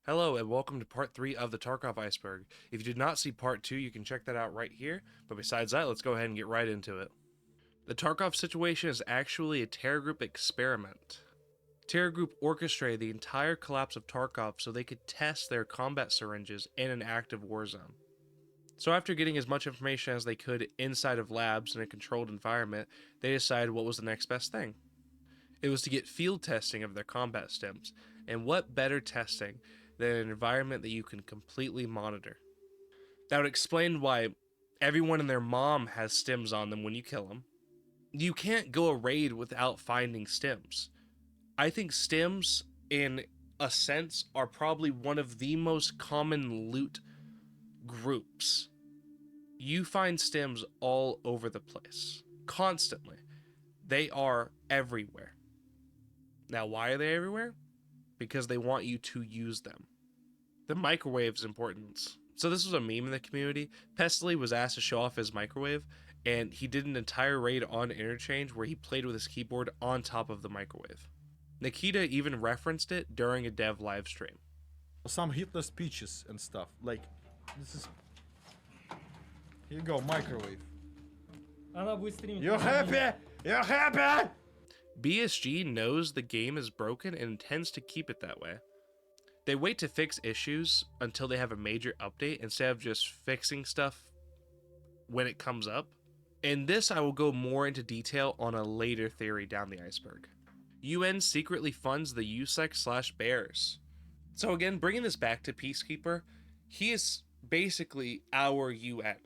Hello and welcome to part 3 of the Tarkov iceberg. If you did not see part 2, you can check that out right here, but besides that, let's go ahead and get right into it. The Tarkov situation is actually a Terra Group experiment. Terra Group orchestrated the entire collapse of Tarkov so they could test their combat syringes in an active war zone. So after getting as much information as they could inside of labs in a controlled environment, they decided what was the next best thing. It was to get field testing of their combat stims, and what better testing than an environment that you can completely monitor. That would explain why everyone and their mom has stims on them when you kill them. You can't go a raid without finding stims. I think stims, in a sense, are probably one of the most common loot groups. You find stims all over the place, constantly. They are everywhere. Now, why are they everywhere? Because they want you to use them. The microwave's importance. So this was a meme in the community. Pestily was asked to show off his microwave, and he did an entire raid on Interchange where he played with his keyboard on top of the microwave. Nikita even referenced it during a dev livestream. Some Hitler speeches and stuff. Like, this is... Here you go, microwave. Она будет стримить. You happy? You happy? BSG knows the game is broken and intends to keep it that way. They wait to fix issues until they have a major update instead of just fixing stuff when it comes up. In this, I will go more into detail on a later theory down the iceberg. UN secretly funds the USEC/Bears. So again, bringing this back to Peacekeeper, he is basically our UN.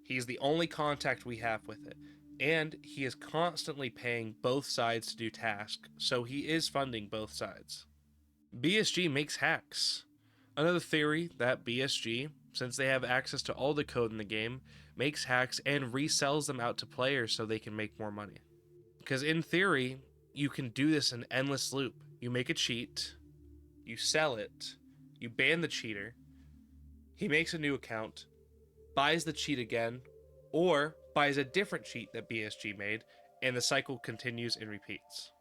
He's the only contact we have with it. And he is constantly paying both sides to do tasks, so he is funding both sides. BSG makes hacks. Another theory that BSG, since they have access to all the code in the game, makes hacks and resells them out to players so they can make more money. Because in theory, you can do this in endless loop. You make a cheat, you sell it, you ban the cheater, he makes a new account, buys the cheat again, or buys a different cheat that BSG made, and the cycle continues and repeats.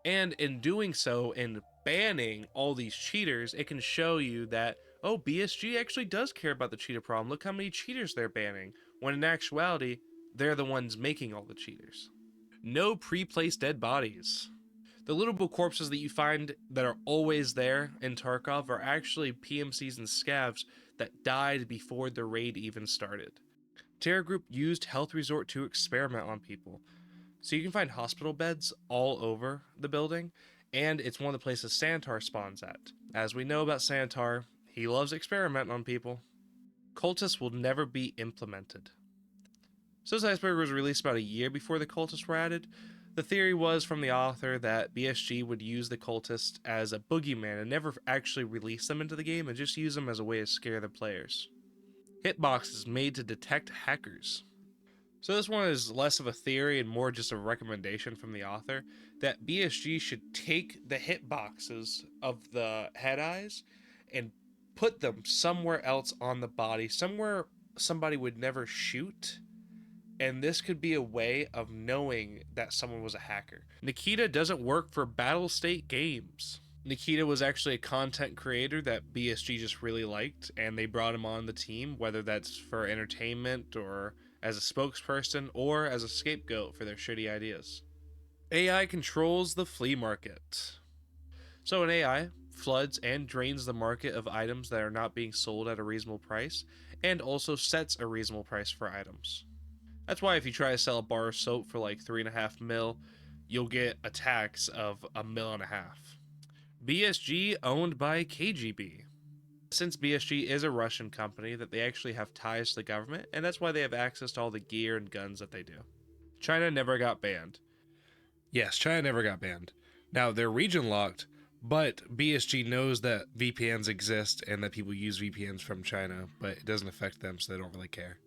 And in doing so, in banning all these cheaters, it can show you that, oh, BSG actually does care about the cheater problem. Look how many cheaters they're banning, when in actuality, they're the ones making all the cheaters. No pre-placed dead bodies. The lootable corpses that you find that are always there in Tarkov are actually PMCs and scavs that died before the raid even started. Terra Group used Health Resort to experiment on people. So you can find hospital beds all over the building, and it's one of the places Santar spawns at. As we know about Santar, he loves experimenting on people. Cultists will never be implemented. So this iceberg was released about a year before the cultists were added. The theory was from the author that BSG would use the cultists as a boogeyman and never actually release them into the game and just use them as a way to scare the players. Hitboxes made to detect hackers. So this one is less of a theory and more just a recommendation from the author that BSG should take the hitboxes of the head eyes and put them somewhere else on the body, somewhere somebody would never shoot. And this could be a way of knowing that someone was a hacker. Nikita doesn't work for Battlestate Games. Nikita was actually a content creator that BSG just really liked, and they brought him on the team, whether that's for entertainment or as a spokesperson or as a scapegoat for their shitty ideas. AI controls the flea market. So an AI floods and drains the market of items that are not being sold at a reasonable price, and also sets a reasonable price for items. That's why if you try to sell a bar of soap for like 3.5 mil, you'll get a tax of 1.5 mil. BSG owned by KGB. Since BSG is a Russian company, that they actually have ties to the government, and that's why they have access to all the gear and guns that they do. China never got banned. Yes, China never got banned. Now, they're region locked, but BSG knows that VPNs exist and that people use VPNs from China, but it doesn't affect them, so they don't really care.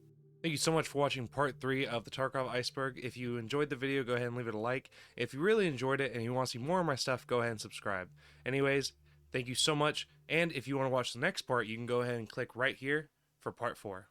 Thank you so much for watching part 3 of the Tarkov iceberg. If you enjoyed the video, go ahead and leave it a like. If you really enjoyed it and you want to see more of my stuff, go ahead and subscribe. Anyways, thank you so much, and if you want to watch the next part, you can go ahead and click right here for part 4.